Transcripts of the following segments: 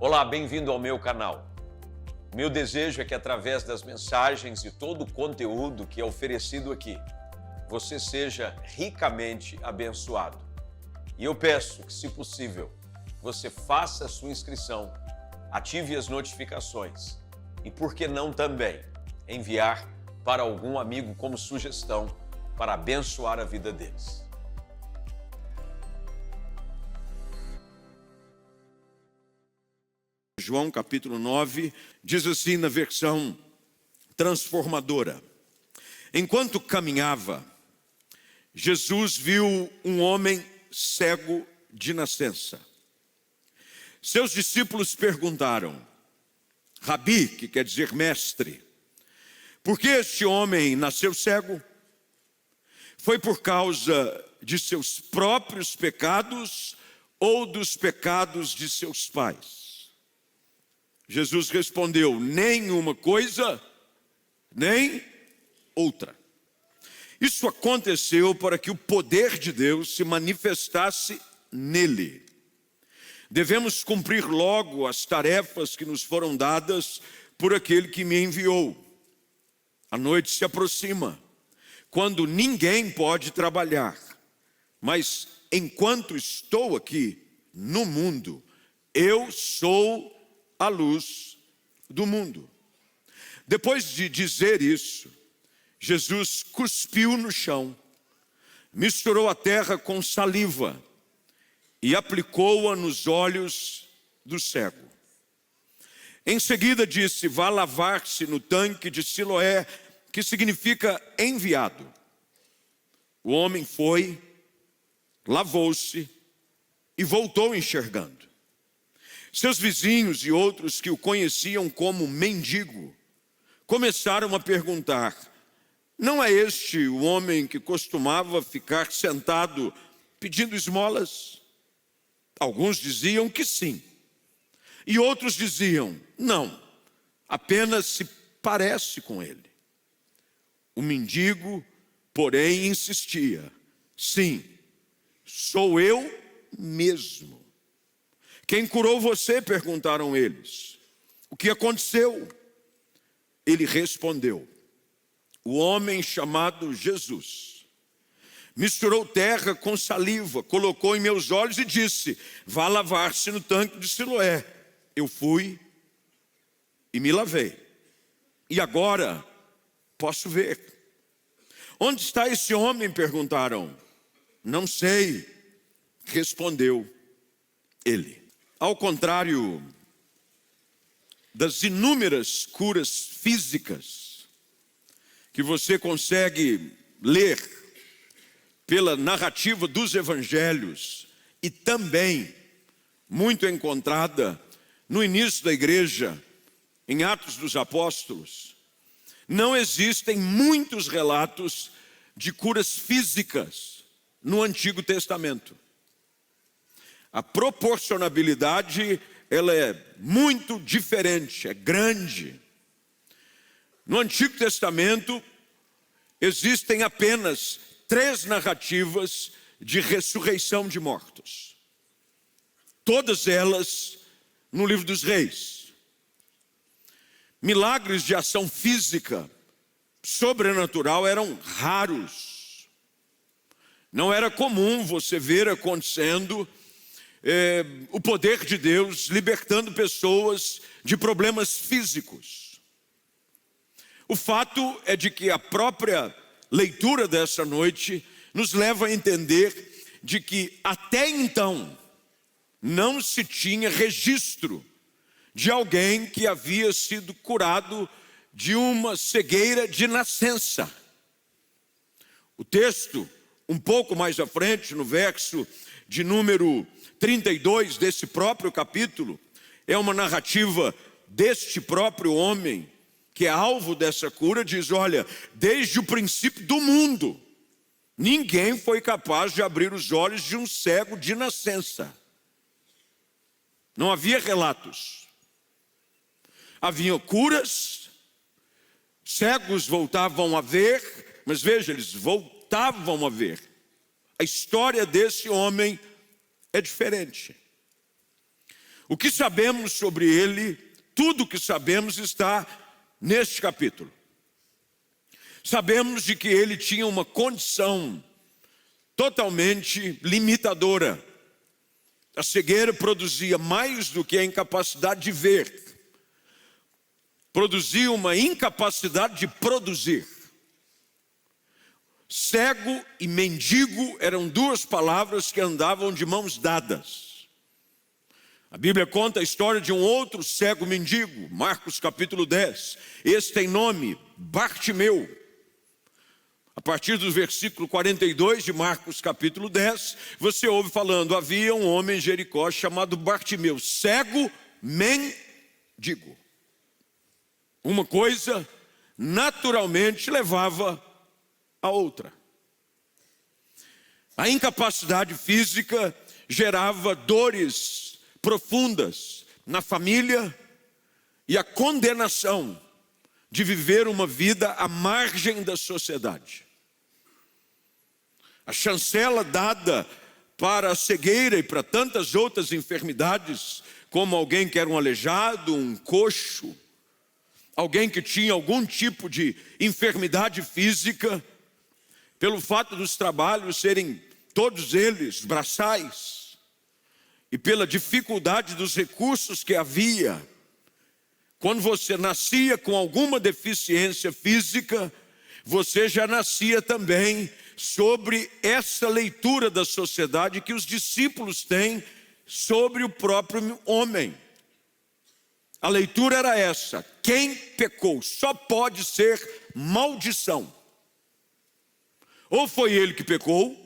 Olá, bem-vindo ao meu canal. Meu desejo é que através das mensagens e todo o conteúdo que é oferecido aqui, você seja ricamente abençoado. E eu peço que, se possível, você faça a sua inscrição, ative as notificações e, por que não também, enviar para algum amigo como sugestão para abençoar a vida deles. João capítulo 9, diz assim na versão transformadora: enquanto caminhava, Jesus viu um homem cego de nascença. Seus discípulos perguntaram: Rabi, que quer dizer mestre, por que este homem nasceu cego? Foi por causa de seus próprios pecados ou dos pecados de seus pais? Jesus respondeu: nem uma coisa, nem outra. Isso aconteceu para que o poder de Deus se manifestasse nele. Devemos cumprir logo as tarefas que nos foram dadas por aquele que me enviou. A noite se aproxima, quando ninguém pode trabalhar. Mas enquanto estou aqui no mundo, eu sou a luz do mundo. Depois de dizer isso, Jesus cuspiu no chão, misturou a terra com saliva e aplicou-a nos olhos do cego. Em seguida disse: vá lavar-se no tanque de Siloé, que significa enviado. O homem foi, lavou-se e voltou enxergando. Seus vizinhos e outros que o conheciam como mendigo começaram a perguntar: não é este o homem que costumava ficar sentado pedindo esmolas? Alguns diziam que sim, e outros diziam: não, apenas se parece com ele. O mendigo, porém, insistia: sim, sou eu mesmo. Quem curou você? Perguntaram eles. O que aconteceu? Ele respondeu: o homem chamado Jesus misturou terra com saliva, colocou em meus olhos e disse: vá lavar-se no tanque de Siloé. Eu fui e me lavei, e agora posso ver. Onde está esse homem? Perguntaram. Não sei, respondeu ele. Ao contrário das inúmeras curas físicas que você consegue ler pela narrativa dos evangelhos e também muito encontrada no início da igreja, em Atos dos Apóstolos, não existem muitos relatos de curas físicas no Antigo Testamento. A proporcionalidade, ela é muito diferente, é grande. No Antigo Testamento, existem apenas 3 narrativas de ressurreição de mortos. Todas elas no livro dos Reis. Milagres de ação física, sobrenatural, eram raros. Não era comum você ver acontecendo o poder de Deus libertando pessoas de problemas físicos. O fato é de que a própria leitura dessa noite nos leva a entender de que até então não se tinha registro de alguém que havia sido curado de uma cegueira de nascença. O texto, um pouco mais à frente, no verso de número 32 desse próprio capítulo, é uma narrativa deste próprio homem que é alvo dessa cura. Diz: olha, desde o princípio do mundo, ninguém foi capaz de abrir os olhos de um cego de nascença. Não havia relatos. Havia curas, cegos voltavam a ver, mas veja, eles voltavam a ver. A história desse homem é diferente. O que sabemos sobre ele, tudo o que sabemos está neste capítulo. Sabemos de que ele tinha uma condição totalmente limitadora. A cegueira produzia mais do que a incapacidade de ver. Produzia uma incapacidade de produzir. Cego e mendigo eram duas palavras que andavam de mãos dadas. A Bíblia conta a história de um outro cego mendigo, Marcos capítulo 10. Esse tem nome, Bartimeu. A partir do versículo 42 de Marcos capítulo 10, você ouve falando: havia um homem em Jericó chamado Bartimeu, cego, mendigo. Uma coisa naturalmente levava a outra. A incapacidade física gerava dores profundas na família e a condenação de viver uma vida à margem da sociedade. A chancela dada para a cegueira e para tantas outras enfermidades, como alguém que era um aleijado, um coxo, alguém que tinha algum tipo de enfermidade física, pelo fato dos trabalhos serem todos eles braçais, e pela dificuldade dos recursos que havia, quando você nascia com alguma deficiência física, você já nascia também sobre essa leitura da sociedade que os discípulos têm sobre o próprio homem. A leitura era essa: quem pecou? Só pode ser maldição. Ou foi ele que pecou,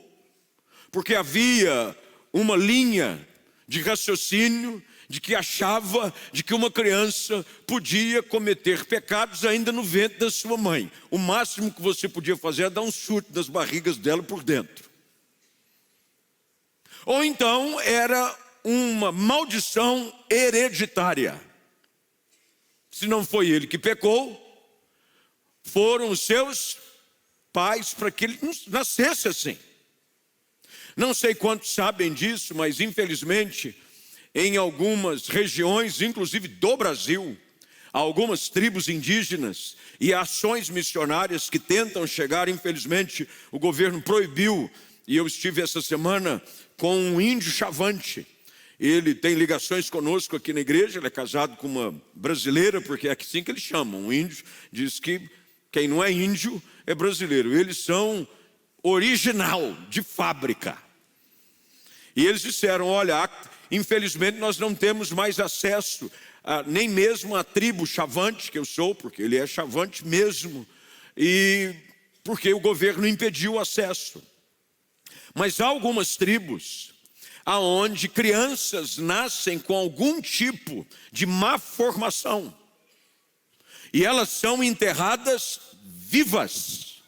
porque havia uma linha de raciocínio de que achava de que uma criança podia cometer pecados ainda no ventre da sua mãe. O máximo que você podia fazer era dar um chute nas barrigas dela por dentro. Ou então era uma maldição hereditária. Se não foi ele que pecou, foram os seus pais para que ele nascesse assim. Não sei quantos sabem disso, mas infelizmente em algumas regiões, inclusive do Brasil, há algumas tribos indígenas e ações missionárias que tentam chegar. Infelizmente o governo proibiu, e eu estive essa semana com um índio chavante. Ele tem ligações conosco aqui na igreja, ele é casado com uma brasileira, porque é assim que eles chamam. Um índio diz que quem não é índio é brasileiro. Eles são original, de fábrica. E eles disseram: olha, infelizmente nós não temos mais acesso nem mesmo à tribo chavante, que eu sou, porque ele é chavante mesmo, e porque o governo impediu o acesso. Mas há algumas tribos aonde crianças nascem com algum tipo de má formação, e elas são enterradas vivas,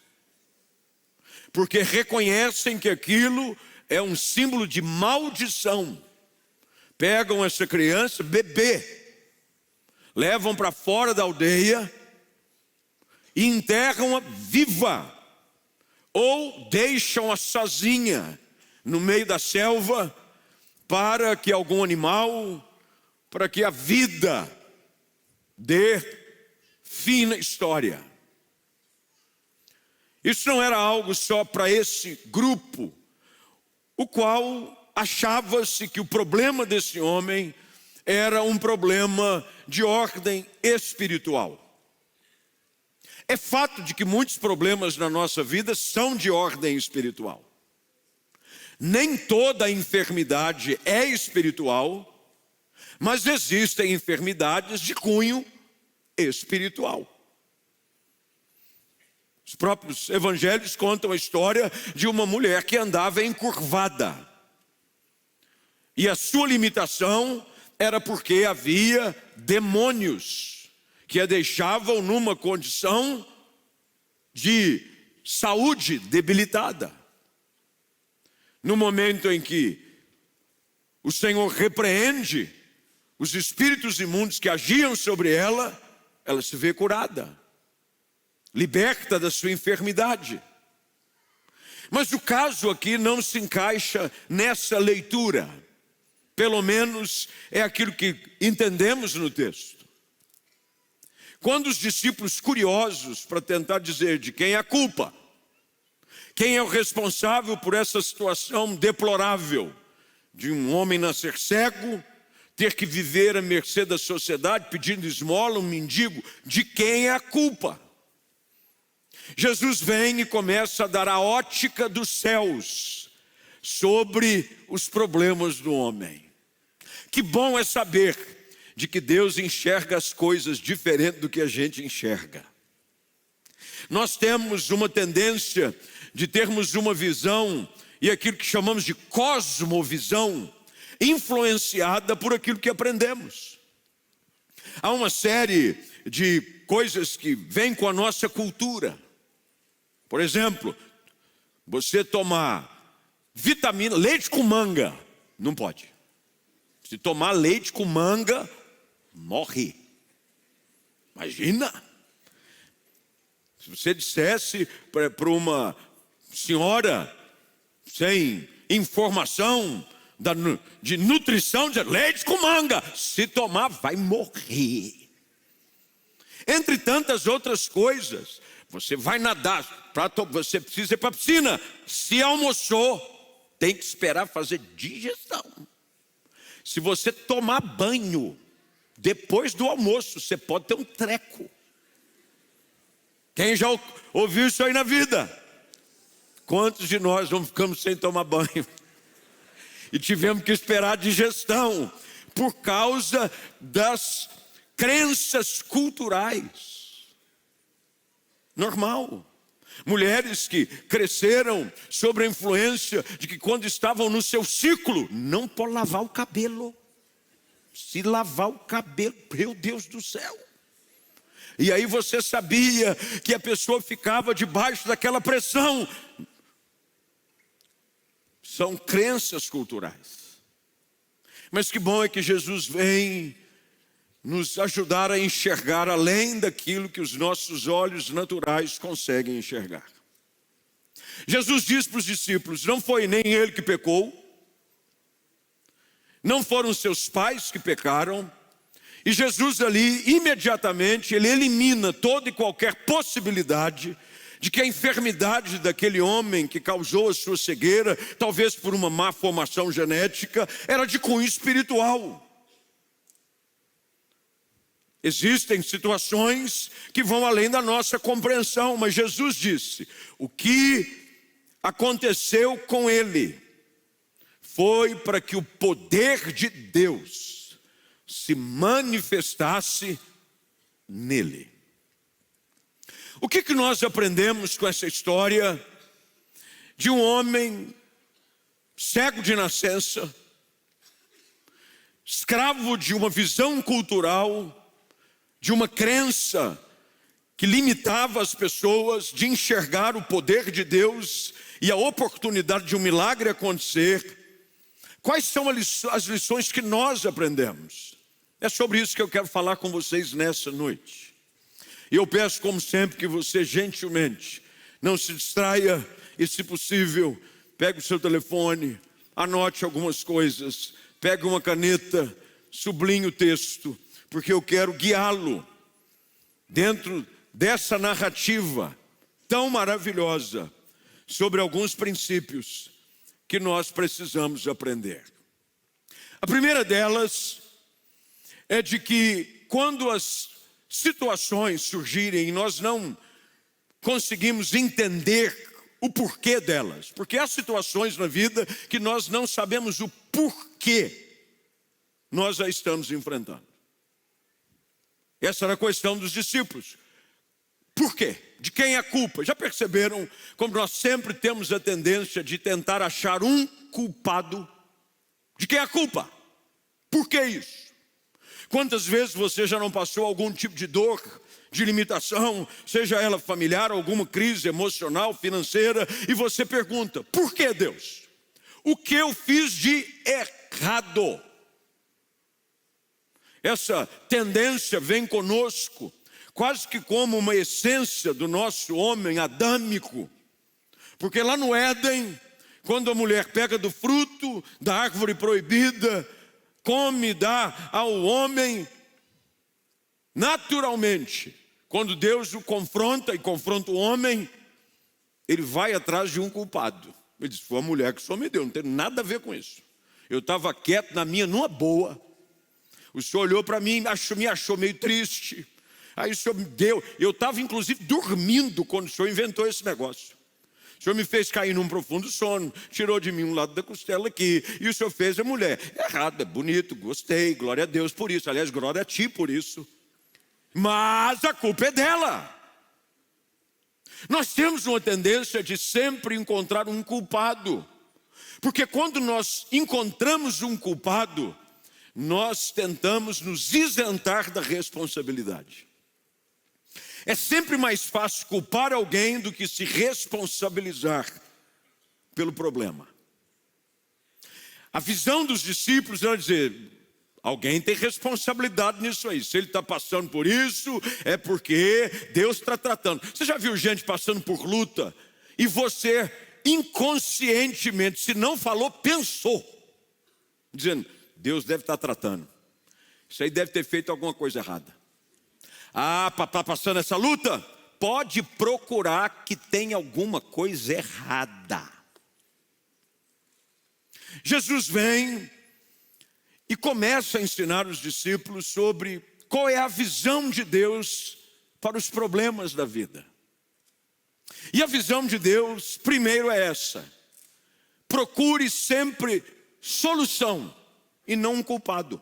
porque reconhecem que aquilo é um símbolo de maldição. Pegam essa criança, bebê, levam para fora da aldeia e enterram-a viva, ou deixam-a sozinha no meio da selva, para que algum animal, para que a vida dê fim na história. Isso não era algo só para esse grupo, o qual achava-se que o problema desse homem era um problema de ordem espiritual. É fato de que muitos problemas na nossa vida são de ordem espiritual. Nem toda enfermidade é espiritual, mas existem enfermidades de cunho espiritual. Os próprios evangelhos contam a história de uma mulher que andava encurvada. E a sua limitação era porque havia demônios que a deixavam numa condição de saúde debilitada. No momento em que o Senhor repreende os espíritos imundos que agiam sobre ela, ela se vê curada, liberta da sua enfermidade. Mas o caso aqui não se encaixa nessa leitura. Pelo menos é aquilo que entendemos no texto. Quando os discípulos, curiosos para tentar dizer de quem é a culpa, quem é o responsável por essa situação deplorável de um homem nascer cego, ter que viver à mercê da sociedade, pedindo esmola, um mendigo, de quem é a culpa? Jesus vem e começa a dar a ótica dos céus sobre os problemas do homem. Que bom é saber de que Deus enxerga as coisas diferente do que a gente enxerga. Nós temos uma tendência de termos uma visão, e aquilo que chamamos de cosmovisão, influenciada por aquilo que aprendemos. Há uma série de coisas que vêm com a nossa cultura. Por exemplo, você tomar vitamina, leite com manga, não pode. Se tomar leite com manga, morre. Imagina. Se você dissesse para uma senhora sem informação de nutrição, de leite com manga, se tomar vai morrer. Entre tantas outras coisas, você vai nadar, você precisa ir para a piscina, se almoçou, tem que esperar fazer digestão. Se você tomar banho depois do almoço, você pode ter um treco. Quem já ouviu isso aí na vida? Quantos de nós não ficamos sem tomar banho? E tivemos que esperar a digestão por causa das crenças culturais. Normal. Mulheres que cresceram sob a influência de que quando estavam no seu ciclo, não pode lavar o cabelo. Se lavar o cabelo, meu Deus do céu. E aí você sabia que a pessoa ficava debaixo daquela pressão. São crenças culturais. Mas que bom é que Jesus vem nos ajudar a enxergar além daquilo que os nossos olhos naturais conseguem enxergar. Jesus disse para os discípulos: não foi nem ele que pecou, não foram seus pais que pecaram, e Jesus ali, imediatamente, ele elimina toda e qualquer possibilidade de que a enfermidade daquele homem que causou a sua cegueira, talvez por uma má formação genética, era de cunho espiritual. Existem situações que vão além da nossa compreensão, mas Jesus disse: o que aconteceu com ele foi para que o poder de Deus se manifestasse nele. O que nós aprendemos com essa história de um homem cego de nascença, escravo de uma visão cultural, de uma crença que limitava as pessoas de enxergar o poder de Deus e a oportunidade de um milagre acontecer? Quais são as lições que nós aprendemos? É sobre isso que eu quero falar com vocês nessa noite. E eu peço, como sempre, que você gentilmente não se distraia e, se possível, pegue o seu telefone, anote algumas coisas, pegue uma caneta, sublinhe o texto, porque eu quero guiá-lo dentro dessa narrativa tão maravilhosa sobre alguns princípios que nós precisamos aprender. A primeira delas é de que quando as situações surgirem e nós não conseguimos entender o porquê delas, porque há situações na vida que nós não sabemos o porquê nós já estamos enfrentando. Essa era a questão dos discípulos. Por quê? De quem é a culpa? Já perceberam como nós sempre temos a tendência de tentar achar um culpado? De quem é a culpa? Por que isso? Quantas vezes você já não passou algum tipo de dor, de limitação, seja ela familiar, alguma crise emocional, financeira, e você pergunta: por que, Deus? O que eu fiz de errado? Essa tendência vem conosco, quase que como uma essência do nosso homem adâmico. Porque lá no Éden, quando a mulher pega do fruto da árvore proibida, come, dá ao homem naturalmente. Quando Deus o confronta e confronta o homem, ele vai atrás de um culpado. Ele diz: foi a mulher que o Senhor me deu, não tem nada a ver com isso. Eu estava quieto na minha, numa boa. O Senhor olhou para mim, me achou meio triste. Aí o Senhor me deu. Eu estava inclusive dormindo quando o Senhor inventou esse negócio. O Senhor me fez cair num profundo sono, tirou de mim um lado da costela aqui, e o Senhor fez a mulher. Errado, é bonito, gostei, glória a Deus por isso. Aliás, glória a ti por isso. Mas a culpa é dela. Nós temos uma tendência de sempre encontrar um culpado. Porque quando nós encontramos um culpado, nós tentamos nos isentar da responsabilidade. É sempre mais fácil culpar alguém do que se responsabilizar pelo problema. A visão dos discípulos era dizer: alguém tem responsabilidade nisso aí. Se ele está passando por isso, é porque Deus está tratando. Você já viu gente passando por luta e você inconscientemente, se não falou, pensou, dizendo: Deus deve estar tratando. Isso aí deve ter feito alguma coisa errada. Ah, está passando essa luta? Pode procurar que tem alguma coisa errada. Jesus vem e começa a ensinar os discípulos sobre qual é a visão de Deus para os problemas da vida. E a visão de Deus, primeiro, é essa: procure sempre solução e não um culpado.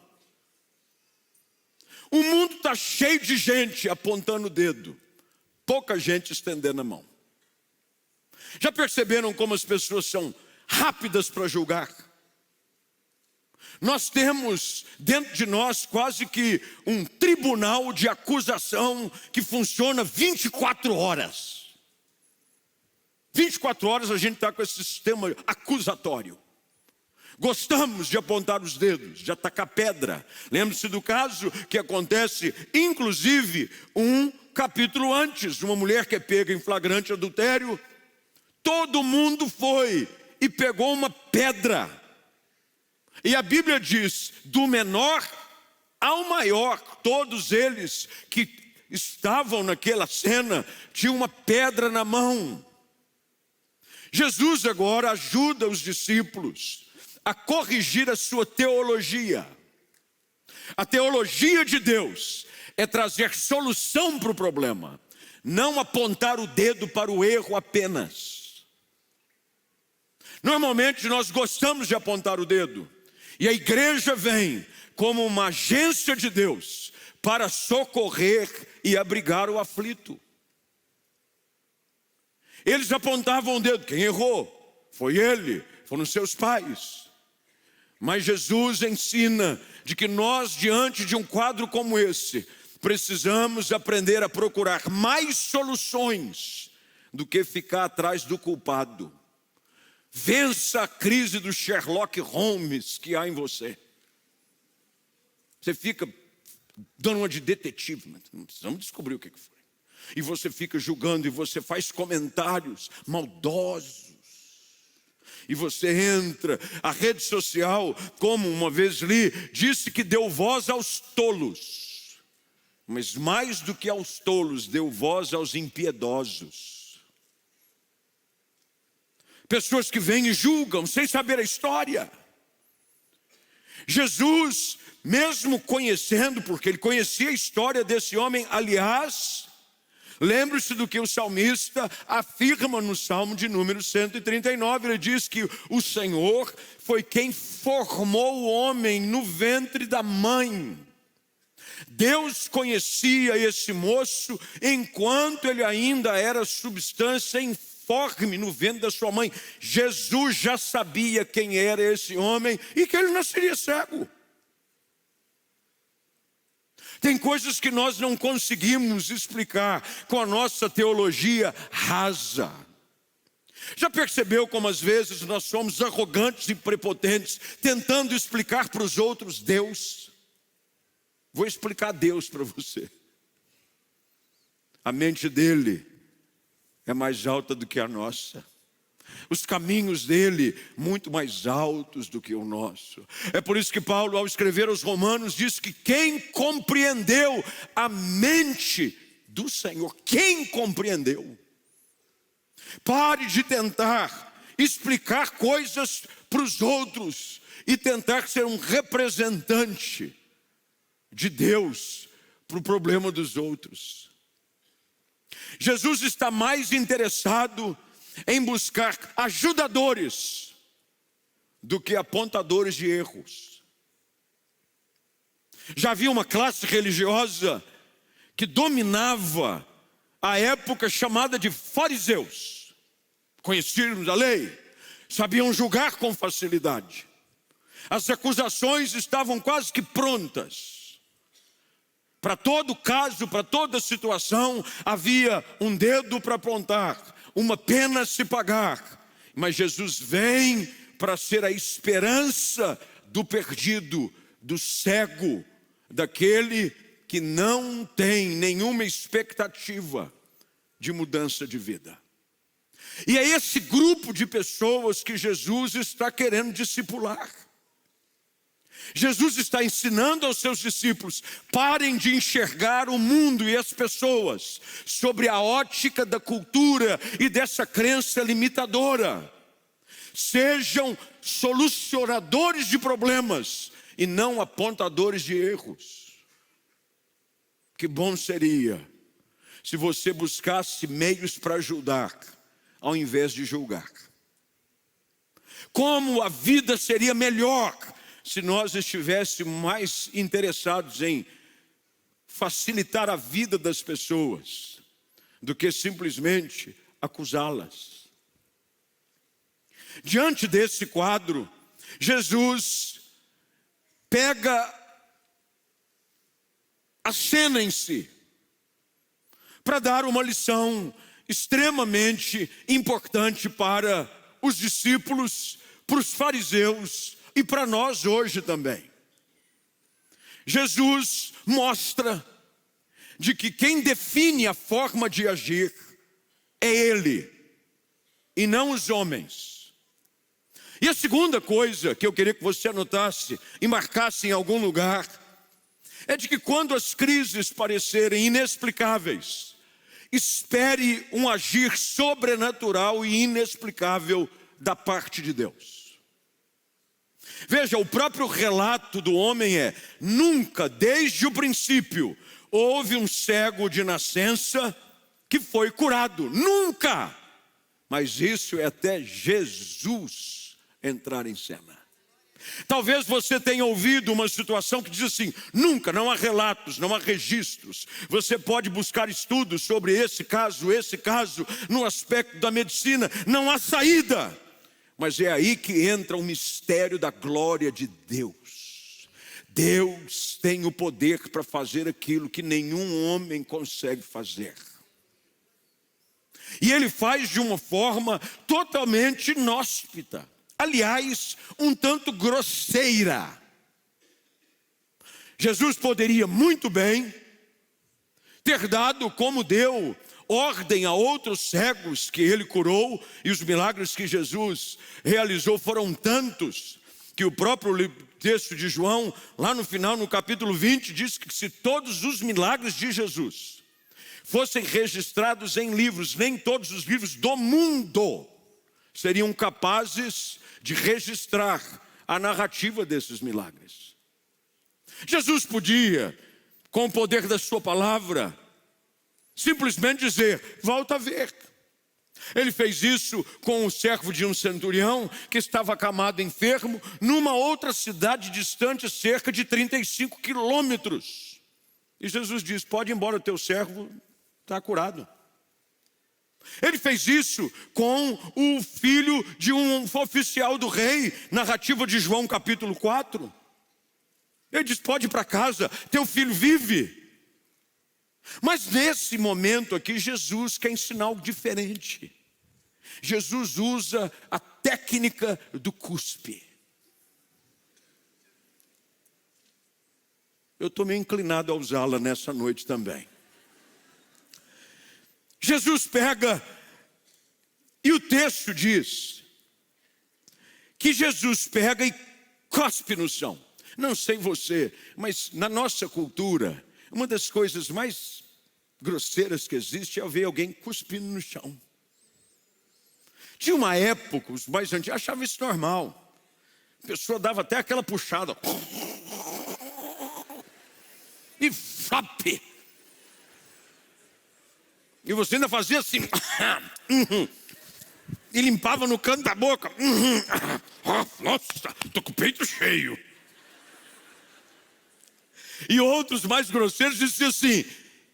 O mundo está cheio de gente apontando o dedo, pouca gente estendendo a mão. Já perceberam como as pessoas são rápidas para julgar? Nós temos dentro de nós quase que um tribunal de acusação que funciona 24 horas. 24 horas a gente está com esse sistema acusatório. Gostamos de apontar os dedos, de atacar pedra. Lembre-se do caso que acontece, inclusive, um capítulo antes, de uma mulher que é pega em flagrante adultério. Todo mundo foi e pegou uma pedra. E a Bíblia diz: do menor ao maior, todos eles que estavam naquela cena tinham uma pedra na mão. Jesus agora ajuda os discípulos a corrigir a sua teologia. A teologia de Deus é trazer solução para o problema, não apontar o dedo para o erro apenas. Normalmente nós gostamos de apontar o dedo, e a igreja vem como uma agência de Deus para socorrer e abrigar o aflito. Eles apontavam o dedo: quem errou? Foi ele, foram seus pais. Mas Jesus ensina de que nós, diante de um quadro como esse, precisamos aprender a procurar mais soluções do que ficar atrás do culpado. Vença a crise do Sherlock Holmes que há em você. Você fica dando uma de detetive, mas não precisamos descobrir o que foi. E você fica julgando e você faz comentários maldosos. E você entra, a rede social, como uma vez li, disse que deu voz aos tolos. Mas mais do que aos tolos, deu voz aos impiedosos. Pessoas que vêm e julgam sem saber a história. Jesus, mesmo conhecendo, porque ele conhecia a história desse homem, aliás, lembre-se do que o salmista afirma no Salmo de número 139. Ele diz que o Senhor foi quem formou o homem no ventre da mãe. Deus conhecia esse moço enquanto ele ainda era substância informe no ventre da sua mãe. Jesus já sabia quem era esse homem e que ele nasceria cego. Tem coisas que nós não conseguimos explicar com a nossa teologia rasa. Já percebeu como às vezes nós somos arrogantes e prepotentes, tentando explicar para os outros Deus? Vou explicar Deus para você. A mente dele é mais alta do que a nossa. os caminhos dele muito mais altos do que o nosso. É por isso que Paulo, ao escrever aos Romanos, diz que quem compreendeu a mente do Senhor, quem compreendeu? Pare de tentar explicar coisas para os outros e tentar ser um representante de Deus para o problema dos outros. Jesus está mais interessado em buscar ajudadores do que apontadores de erros. Já havia uma classe religiosa que dominava a época chamada de fariseus. Conheciam a lei, sabiam julgar com facilidade. As acusações estavam quase que prontas. Para todo caso, para toda situação, havia um dedo para apontar, uma pena a se pagar. Mas Jesus vem para ser a esperança do perdido, do cego, daquele que não tem nenhuma expectativa de mudança de vida. E é esse grupo de pessoas que Jesus está querendo discipular. Jesus está ensinando aos seus discípulos: parem de enxergar o mundo e as pessoas sobre a ótica da cultura e dessa crença limitadora. Sejam solucionadores de problemas e não apontadores de erros. Que bom seria se você buscasse meios para ajudar, ao invés de julgar. Como a vida seria melhor se nós estivéssemos mais interessados em facilitar a vida das pessoas do que simplesmente acusá-las. Diante desse quadro, Jesus pega a cena em si para dar uma lição extremamente importante para os discípulos, para os fariseus e para nós hoje também. Jesus mostra de que quem define a forma de agir é Ele e não os homens. E a segunda coisa que eu queria que você anotasse e marcasse em algum lugar é de que quando as crises parecerem inexplicáveis, espere um agir sobrenatural e inexplicável da parte de Deus. Veja, o próprio relato do homem é: nunca, desde o princípio, houve um cego de nascença que foi curado. Nunca! Mas isso é até Jesus entrar em cena. Talvez você tenha ouvido uma situação que diz assim: nunca, não há relatos, não há registros. Você pode buscar estudos sobre esse caso, no aspecto da medicina, não há saída. Mas é aí que entra o mistério da glória de Deus. Deus tem o poder para fazer aquilo que nenhum homem consegue fazer. E Ele faz de uma forma totalmente inóspita. Aliás, um tanto grosseira. Jesus poderia muito bem ter dado, como deu, ordem a outros cegos que Ele curou, e os milagres que Jesus realizou foram tantos, que o próprio texto de João, lá no final, no capítulo 20, diz que se todos os milagres de Jesus fossem registrados em livros, nem todos os livros do mundo seriam capazes de registrar a narrativa desses milagres. Jesus podia, com o poder da sua palavra, simplesmente dizer: volta a ver. Ele fez isso com o servo de um centurião que estava acamado enfermo numa outra cidade distante cerca de 35 quilômetros. E Jesus diz: pode ir embora, o teu servo está curado. Ele fez isso com o filho de um oficial do rei, narrativa de João capítulo 4. Ele diz: pode ir para casa, teu filho vive. Mas nesse momento aqui, Jesus quer ensinar algo diferente. Jesus usa a técnica do cuspe. Eu estou meio inclinado a usá-la nessa noite também. Jesus pega E o texto diz que Jesus pega e cospe no chão. Não sei você, mas na nossa cultura, uma das coisas mais grosseiras que existe é ver alguém cuspindo no chão. Tinha uma época, os mais antigos achavam isso normal. A pessoa dava até aquela puxada. E flap. E você ainda fazia assim. E limpava no canto da boca. Nossa, tô com o peito cheio. E outros mais grosseiros diziam assim: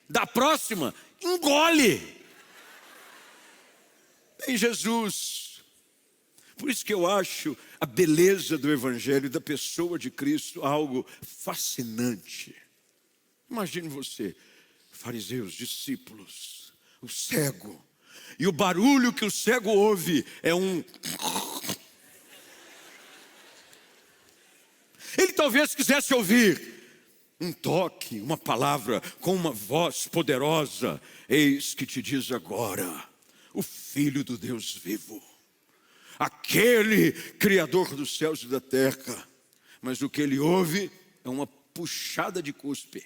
da próxima, engole. Em Jesus. Por isso que eu acho a beleza do Evangelho, da pessoa de Cristo, algo fascinante. Imagine você, fariseus, discípulos, o cego. E o barulho que o cego ouve é um... Ele talvez quisesse ouvir um toque, uma palavra com uma voz poderosa. Eis que te diz agora, o Filho do Deus vivo, aquele Criador dos céus e da terra. Mas o que ele ouve é uma puxada de cuspe.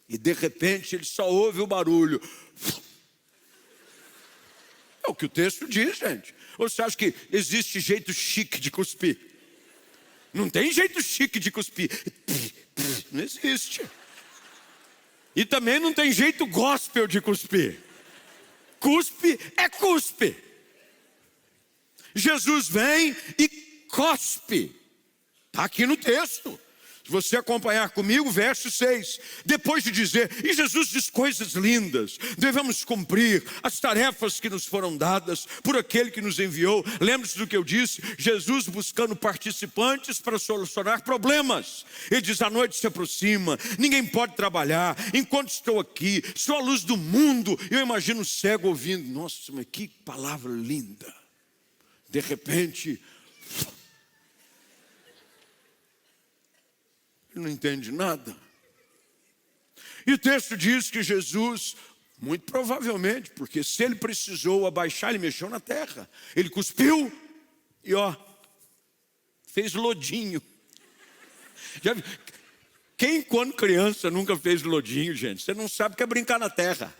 E de repente ele só ouve o barulho. É o que o texto diz, gente. Ou você acha que existe jeito chique de cuspir? Não tem jeito chique de cuspir. Não existe. E também não tem jeito gospel de cuspir. Cuspe é cuspe. Jesus vem e cospe. Está aqui no texto. Se você acompanhar comigo, verso 6. Depois de dizer, e Jesus diz coisas lindas. Devemos cumprir as tarefas que nos foram dadas por aquele que nos enviou. Lembre-se do que eu disse. Jesus buscando participantes para solucionar problemas. Ele diz, a noite se aproxima. Ninguém pode trabalhar. Enquanto estou aqui, sou a luz do mundo. Eu imagino o cego ouvindo. Nossa, mas que palavra linda. De repente... ele não entende nada. E o texto diz que Jesus, muito provavelmente, porque se ele precisou abaixar, ele mexeu na terra. Ele cuspiu e fez lodinho. Já viu? Quem quando criança nunca fez lodinho, gente? Você não sabe o que é brincar na terra.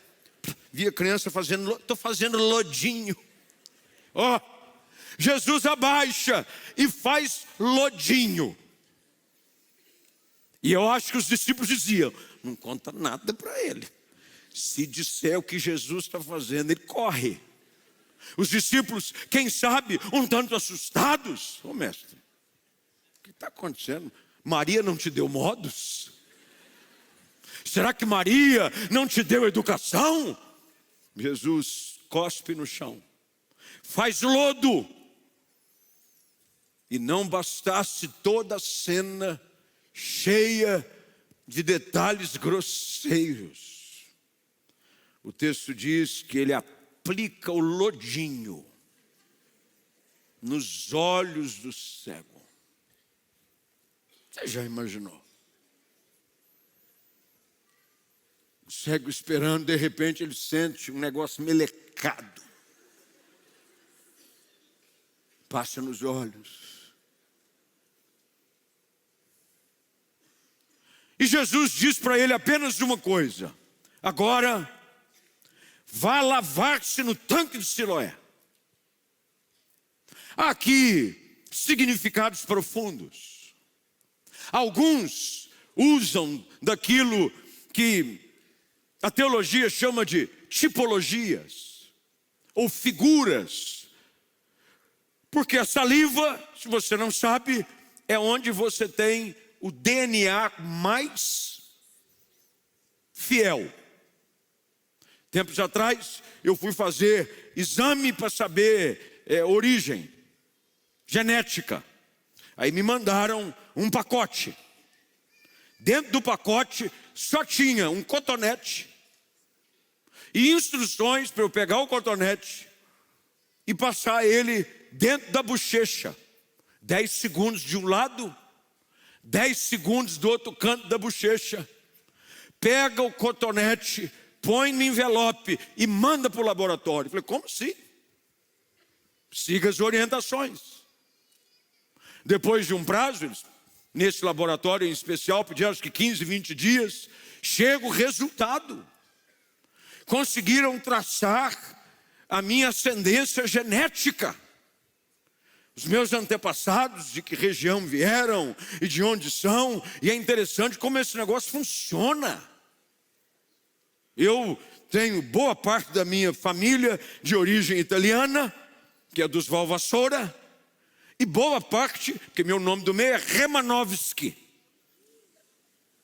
Via criança fazendo, estou fazendo lodinho. Jesus abaixa e faz lodinho. E eu acho que os discípulos diziam, não conta nada para ele. Se disser o que Jesus está fazendo, ele corre. Os discípulos, quem sabe, um tanto assustados. Mestre, o que está acontecendo? Maria não te deu modos? Será que Maria não te deu educação? Jesus cospe no chão, faz lodo. E não bastasse toda a cena cheia de detalhes grosseiros. O texto diz que ele aplica o lodinho nos olhos do cego. Você já imaginou? O cego esperando, de repente ele sente um negócio melecado. Passa nos olhos. E Jesus diz para ele apenas uma coisa. Agora, vá lavar-se no tanque de Siloé. Há aqui significados profundos. Alguns usam daquilo que a teologia chama de tipologias ou figuras. Porque a saliva, se você não sabe, é onde você tem o DNA mais fiel. Tempos atrás, eu fui fazer exame para saber origem, genética. Aí me mandaram um pacote. Dentro do pacote só tinha um cotonete e instruções para eu pegar o cotonete e passar ele dentro da bochecha. 10 segundos de um lado, 10 segundos do outro canto da bochecha. Pega o cotonete, põe no envelope e manda para o laboratório. Eu falei, como assim? Siga as orientações. Depois de um prazo, nesse laboratório em especial, pediram acho que 15, 20 dias, chega o resultado. Conseguiram traçar a minha ascendência genética. Os meus antepassados, de que região vieram e de onde são. E é interessante como esse negócio funciona. Eu tenho boa parte da minha família de origem italiana, que é dos Valvassoura, e boa parte, porque meu nome do meio é Remanovski.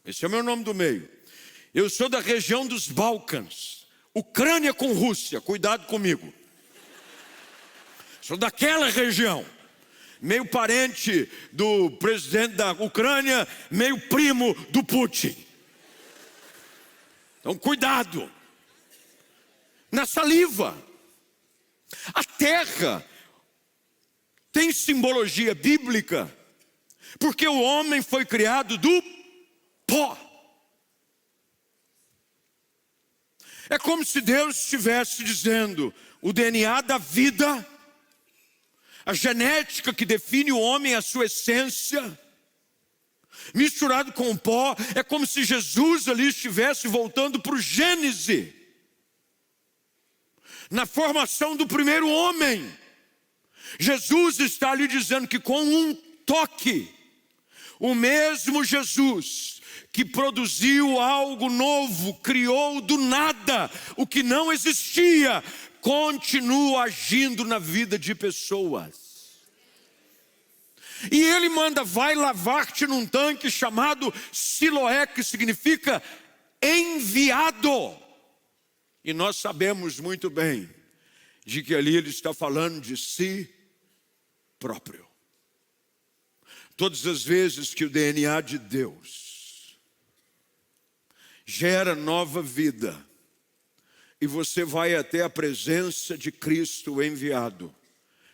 Esse é o meu nome do meio. Eu sou da região dos Balcãs, Ucrânia com Rússia, cuidado comigo. Sou daquela região, meio parente do presidente da Ucrânia, meio primo do Putin. Então, cuidado. Na saliva. A terra tem simbologia bíblica, porque o homem foi criado do pó. É como se Deus estivesse dizendo, o DNA da vida, a genética que define o homem, a sua essência, misturado com o pó, é como se Jesus ali estivesse voltando para o Gênesis, na formação do primeiro homem. Jesus está ali dizendo que com um toque, o mesmo Jesus que produziu algo novo, criou do nada o que não existia, continua agindo na vida de pessoas. E ele manda, vai lavar-te num tanque chamado Siloé, que significa enviado. E nós sabemos muito bem de que ali ele está falando de si próprio. Todas as vezes que o DNA de Deus gera nova vida, e você vai até a presença de Cristo enviado,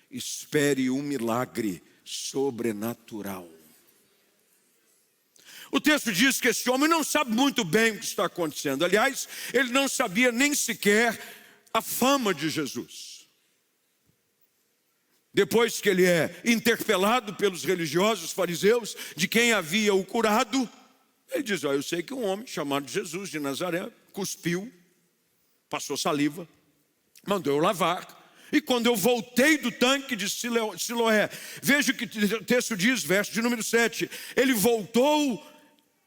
espere um milagre sobrenatural. O texto diz que esse homem não sabe muito bem o que está acontecendo. Aliás, ele não sabia nem sequer a fama de Jesus. Depois que ele é interpelado pelos religiosos fariseus, de quem havia o curado, ele diz, eu sei que um homem chamado Jesus de Nazaré cuspiu, passou saliva, mandou eu lavar. E quando eu voltei do tanque de Siloé, veja o que o texto diz, verso de número 7. Ele voltou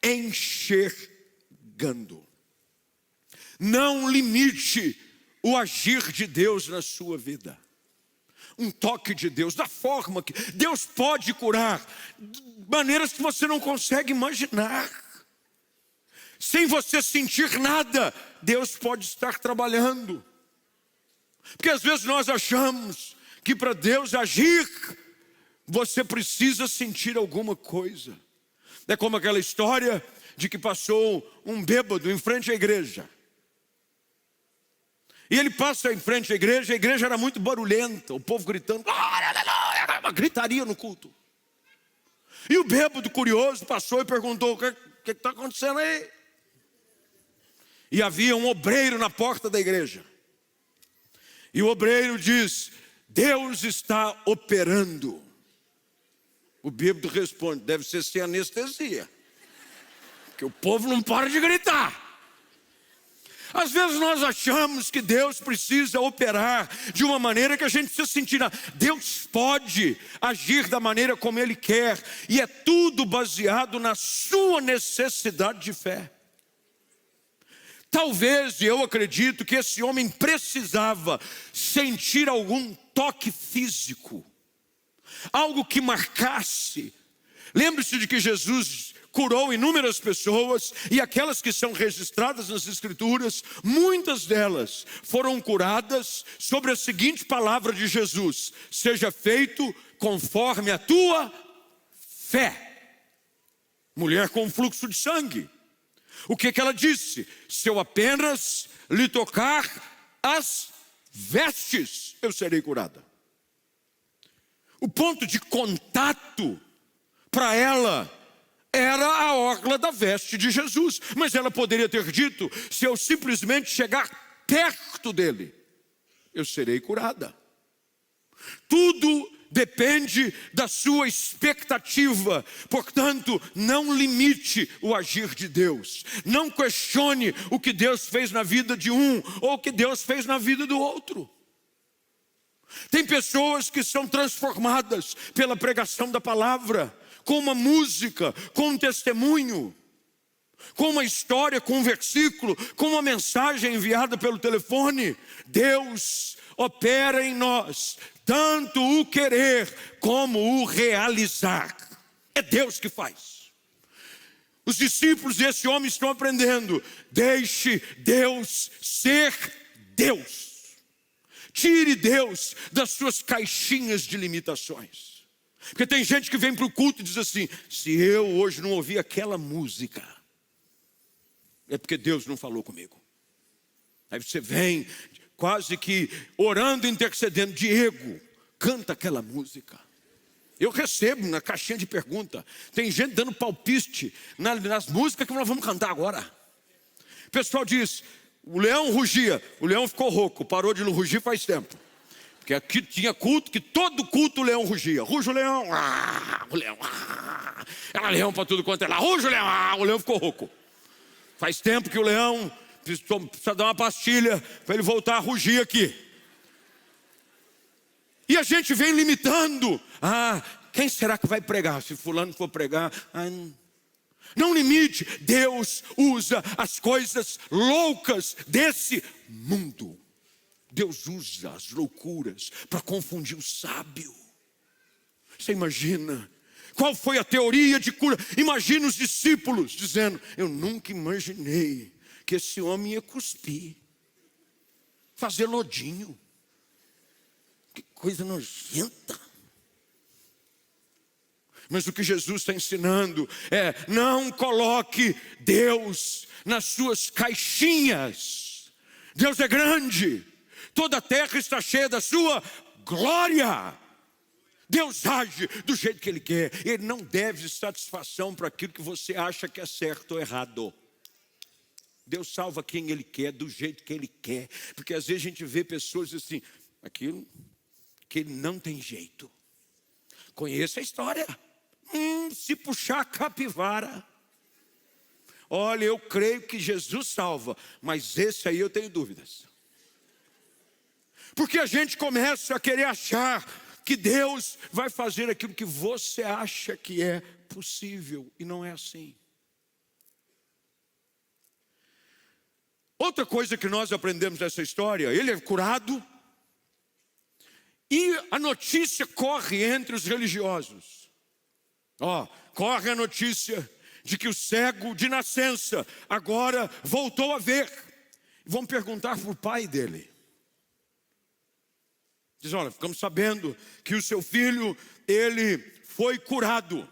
enxergando. Não limite o agir de Deus na sua vida. Um toque de Deus, da forma que Deus pode curar, de maneiras que você não consegue imaginar. Sem você sentir nada, Deus pode estar trabalhando. Porque às vezes nós achamos que para Deus agir, você precisa sentir alguma coisa. É como aquela história de que passou um bêbado em frente à igreja. E ele passa em frente à igreja, a igreja era muito barulhenta, o povo gritando, uma gritaria no culto. E o bêbado curioso passou e perguntou, o que está acontecendo aí? E havia um obreiro na porta da igreja. E o obreiro diz, Deus está operando. O bêbado responde, deve ser sem anestesia, porque o povo não para de gritar. Às vezes nós achamos que Deus precisa operar de uma maneira que a gente precisa sentir. Deus pode agir da maneira como Ele quer, e é tudo baseado na sua necessidade de fé. Talvez, eu acredito que esse homem precisava sentir algum toque físico, algo que marcasse. Lembre-se de que Jesus curou inúmeras pessoas, e aquelas que são registradas nas Escrituras, muitas delas foram curadas sobre a seguinte palavra de Jesus: seja feito conforme a tua fé. Mulher com fluxo de sangue, o que ela disse? Se eu apenas lhe tocar as vestes, eu serei curada. O ponto de contato para ela era a orla da veste de Jesus. Mas ela poderia ter dito: se eu simplesmente chegar perto dele, eu serei curada. Tudo depende da sua expectativa. Portanto, não limite o agir de Deus. Não questione o que Deus fez na vida de um ou o que Deus fez na vida do outro. Tem pessoas que são transformadas pela pregação da palavra, com uma música, com um testemunho, com uma história, com um versículo, com uma mensagem enviada pelo telefone. Deus opera em nós tanto o querer como o realizar. É Deus que faz. Os discípulos desse homem estão aprendendo: deixe Deus ser Deus. Tire Deus das suas caixinhas de limitações. Porque tem gente que vem para o culto e diz assim: se eu hoje não ouvir aquela música, é porque Deus não falou comigo. Aí você vem quase que orando, intercedendo: Diego, canta aquela música. Eu recebo na caixinha de pergunta, tem gente dando palpite nas músicas que nós vamos cantar agora. O pessoal diz: o leão rugia, o leão ficou rouco, parou de rugir faz tempo. Porque aqui tinha culto, que todo culto o leão rugia. Ruge o leão, o leão, era leão para tudo quanto é lá. Ruge o leão, o leão ficou rouco. Faz tempo que o leão precisa dar uma pastilha para ele voltar a rugir aqui. E a gente vem limitando. Quem será que vai pregar? Se fulano for pregar, não limite. Deus usa as coisas loucas desse mundo. Deus usa as loucuras para confundir o sábio. Você imagina qual foi a teoria de cura? Imagina os discípulos dizendo: eu nunca imaginei que esse homem ia cuspir, fazer lodinho. Que coisa nojenta. Mas o que Jesus está ensinando é: não coloque Deus nas suas caixinhas. Deus é grande, toda a terra está cheia da sua glória. Deus age do jeito que Ele quer. Ele não deve satisfação para aquilo que você acha que é certo ou errado. Deus salva quem Ele quer, do jeito que Ele quer. Porque às vezes a gente vê pessoas assim: aquilo que não tem jeito. Conheço a história. Se puxar a capivara. Olha, eu creio que Jesus salva, mas esse aí eu tenho dúvidas. Porque a gente começa a querer achar que Deus vai fazer aquilo que você acha que é possível, e não é assim. Outra coisa que nós aprendemos nessa história: ele é curado, e a notícia corre entre os religiosos. Corre a notícia de que o cego de nascença agora voltou a ver. Vão perguntar para o pai dele. Diz: olha, ficamos sabendo que o seu filho, ele foi curado.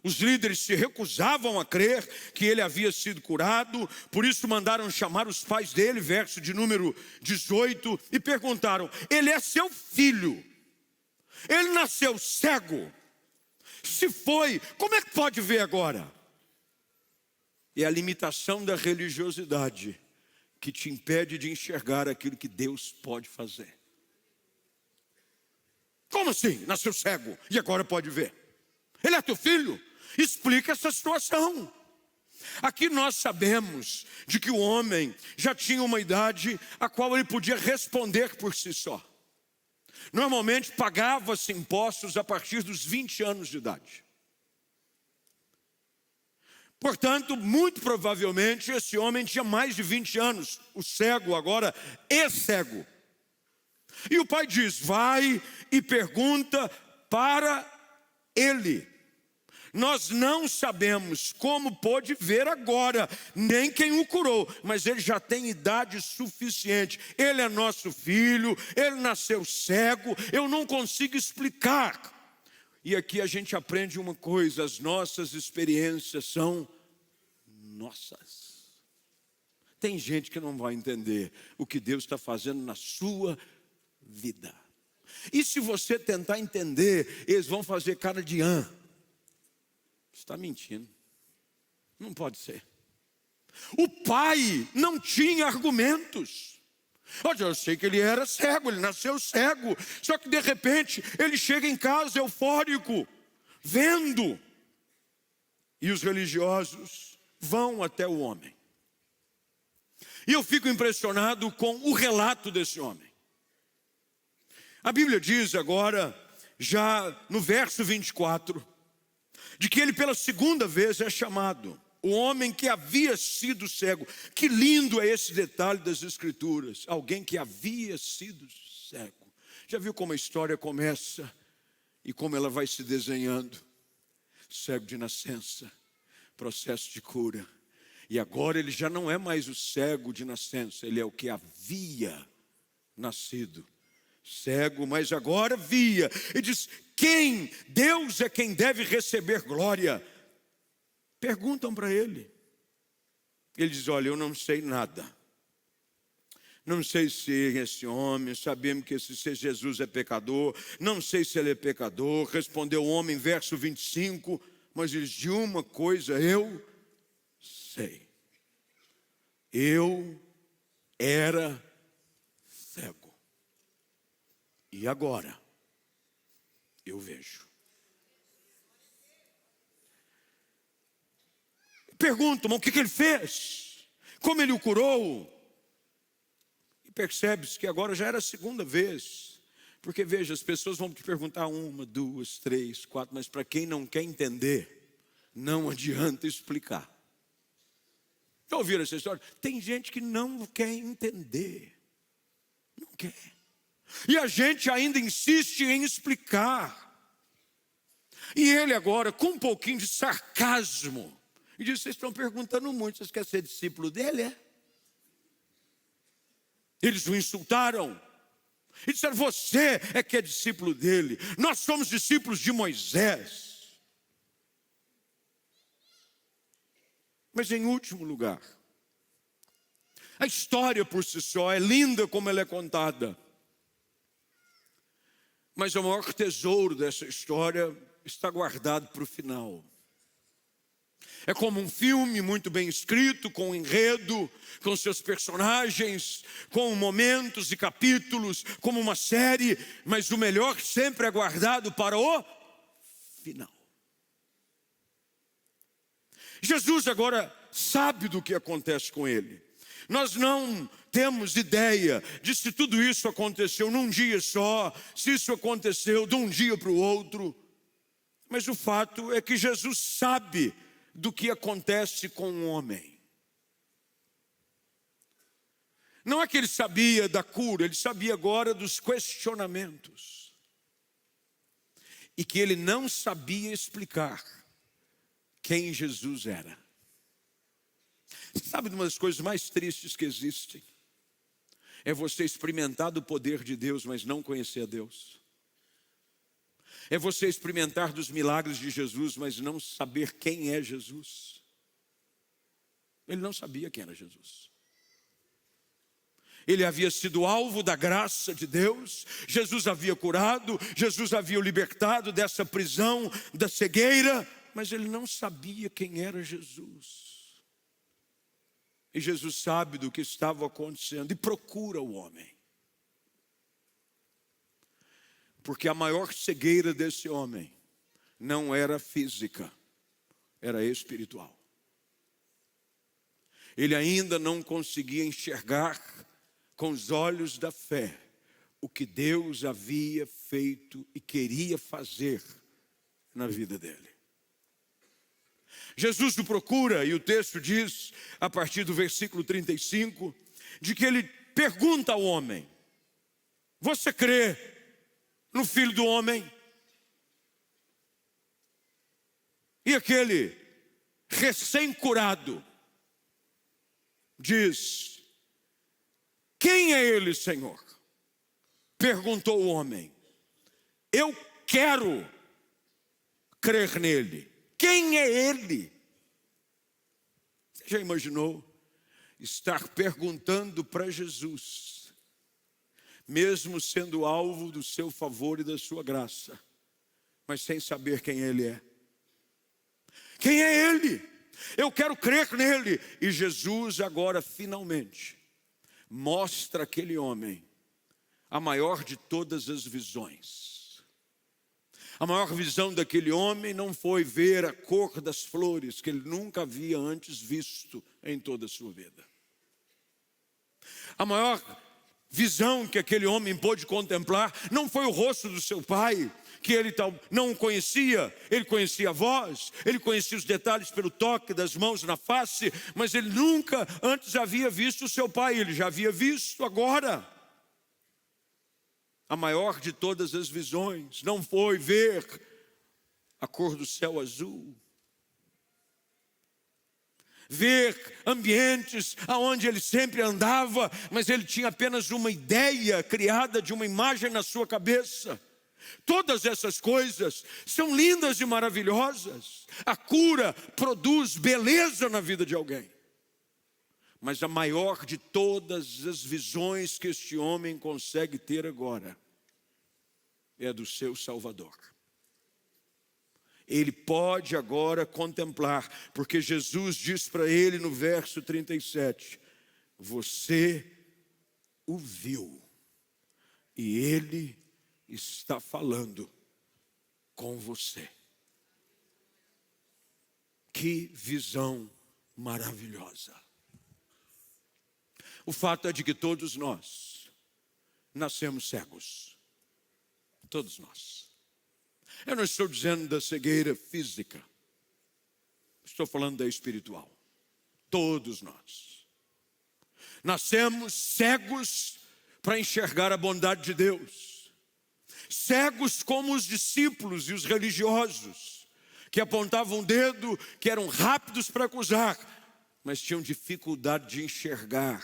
Os líderes se recusavam a crer que ele havia sido curado, por isso mandaram chamar os pais dele, verso de número 18, e perguntaram: ele é seu filho, ele nasceu cego, se foi, como é que pode ver agora? É a limitação da religiosidade que te impede de enxergar aquilo que Deus pode fazer. Como assim? Nasceu cego e agora pode ver? Ele é teu filho? Explica essa situação. Aqui nós sabemos de que o homem já tinha uma idade a qual ele podia responder por si só. Normalmente pagava-se impostos a partir dos 20 anos de idade. Portanto, muito provavelmente esse homem tinha mais de 20 anos. O cego agora é cego. E o pai diz: vai e pergunta para ele. Nós não sabemos como pôde ver agora, nem quem o curou, mas ele já tem idade suficiente. Ele é nosso filho, ele nasceu cego, eu não consigo explicar. E aqui a gente aprende uma coisa: as nossas experiências são nossas. Tem gente que não vai entender o que Deus está fazendo na sua vida. E se você tentar entender, eles vão fazer cara de Está mentindo. Não pode ser. O pai não tinha argumentos. Olha, eu sei que ele era cego, ele nasceu cego. Só que de repente ele chega em casa eufórico, vendo. E os religiosos vão até o homem. E eu fico impressionado com o relato desse homem. A Bíblia diz agora, já no verso 24, de que ele pela segunda vez é chamado. O homem que havia sido cego. Que lindo é esse detalhe das Escrituras. Alguém que havia sido cego. Já viu como a história começa e como ela vai se desenhando? Cego de nascença, processo de cura. E agora ele já não é mais o cego de nascença, ele é o que havia nascido cego, mas agora via. E diz: quem? Deus é quem deve receber glória. Perguntam para ele. Ele diz: olha, eu não sei nada. Não sei se esse homem, sabemos que se Jesus é pecador, não sei se ele é pecador. Respondeu o homem, verso 25, mas ele diz: de uma coisa eu sei. Eu era cego. E agora eu vejo. Perguntam, mas o que ele fez? Como ele o curou? E percebe-se que agora já era a segunda vez. Porque veja, as pessoas vão te perguntar 1, 2, 3, 4, mas para quem não quer entender, não adianta explicar. Já ouviram essa história? Tem gente que não quer entender. Não quer. E a gente ainda insiste em explicar. E ele agora, com um pouquinho de sarcasmo, e diz: vocês estão perguntando muito, vocês querem ser discípulo dele, é? Eles o insultaram. E disseram: você é que é discípulo dele. Nós somos discípulos de Moisés. Mas em último lugar, a história por si só é linda como ela é contada. Mas o maior tesouro dessa história está guardado para o final. É como um filme muito bem escrito, com um enredo, com seus personagens, com momentos e capítulos, como uma série, mas o melhor sempre é guardado para o final. Jesus agora sabe do que acontece com ele. Nós não temos ideia de se tudo isso aconteceu num dia só, se isso aconteceu de um dia para o outro. Mas o fato é que Jesus sabe do que acontece com um homem. Não é que ele sabia da cura, ele sabia agora dos questionamentos. E que ele não sabia explicar quem Jesus era. Você sabe de uma das coisas mais tristes que existem? É você experimentar do poder de Deus, mas não conhecer a Deus. É você experimentar dos milagres de Jesus, mas não saber quem é Jesus. Ele não sabia quem era Jesus. Ele havia sido alvo da graça de Deus. Jesus havia curado, Jesus havia o libertado dessa prisão, da cegueira, mas ele não sabia quem era Jesus. E Jesus sabe do que estava acontecendo e procura o homem. Porque a maior cegueira desse homem não era física, era espiritual. Ele ainda não conseguia enxergar com os olhos da fé o que Deus havia feito e queria fazer na vida dele. Jesus o procura e o texto diz, a partir do versículo 35, de que ele pergunta ao homem: você crê no Filho do Homem? E aquele recém-curado diz: quem é ele, Senhor? Perguntou o homem. Eu quero crer nele. Quem é ele? Você já imaginou estar perguntando para Jesus, mesmo sendo alvo do seu favor e da sua graça, mas sem saber quem ele é? Quem é ele? eu quero crer nele. E Jesus agora finalmente mostra àquele homem a maior de todas as visões. A maior visão daquele homem não foi ver a cor das flores que ele nunca havia antes visto em toda a sua vida. A maior visão que aquele homem pôde contemplar não foi o rosto do seu pai, que ele não conhecia. Ele conhecia a voz, ele conhecia os detalhes pelo toque das mãos na face, mas ele nunca antes havia visto o seu pai. Ele já havia visto agora. A maior de todas as visões não foi ver a cor do céu azul, ver ambientes aonde ele sempre andava, mas ele tinha apenas uma ideia criada de uma imagem na sua cabeça. Todas essas coisas são lindas e maravilhosas. A cura produz beleza na vida de alguém. Mas a maior de todas as visões que este homem consegue ter agora é do seu Salvador. Ele pode agora contemplar, porque Jesus diz para ele no verso 37, você o viu e ele está falando com você. Que visão maravilhosa. O fato é de que todos nós nascemos cegos. Todos nós. Eu não estou dizendo da cegueira física. Estou falando da espiritual. Todos nós. Nascemos cegos para enxergar a bondade de Deus. Cegos como os discípulos e os religiosos, que apontavam o dedo, que eram rápidos para acusar, mas tinham dificuldade de enxergar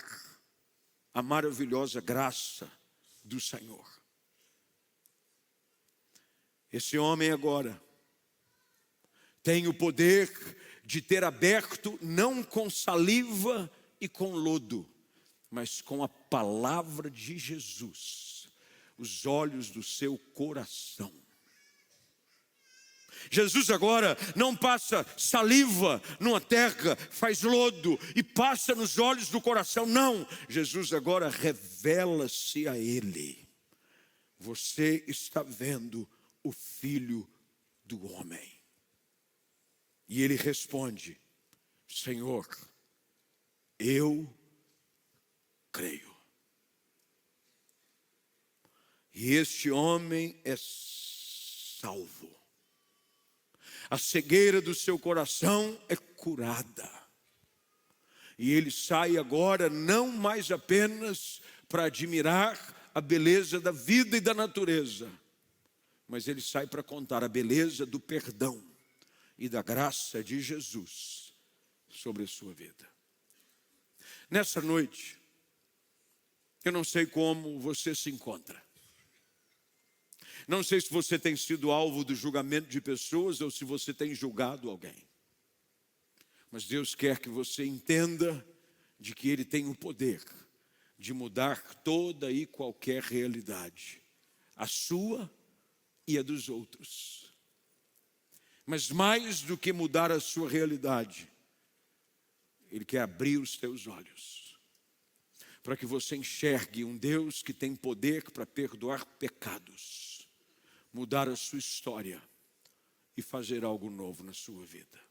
a maravilhosa graça do Senhor. Esse homem agora tem o poder de ter aberto, não com saliva e com lodo, mas com a palavra de Jesus, os olhos do seu coração. Jesus agora não passa saliva numa terra, faz lodo e passa nos olhos do coração, não. Jesus agora revela-se a ele. Você está vendo o Filho do homem. E ele responde, Senhor, eu creio. E este homem é salvo. A cegueira do seu coração é curada. E ele sai agora não mais apenas para admirar a beleza da vida e da natureza, mas ele sai para contar a beleza do perdão e da graça de Jesus sobre a sua vida. Nessa noite, eu não sei como você se encontra. Não sei se você tem sido alvo do julgamento de pessoas ou se você tem julgado alguém. Mas Deus quer que você entenda de que Ele tem o poder de mudar toda e qualquer realidade, a sua e a dos outros. Mas mais do que mudar a sua realidade, Ele quer abrir os teus olhos, para que você enxergue um Deus que tem poder para perdoar pecados, mudar a sua história e fazer algo novo na sua vida.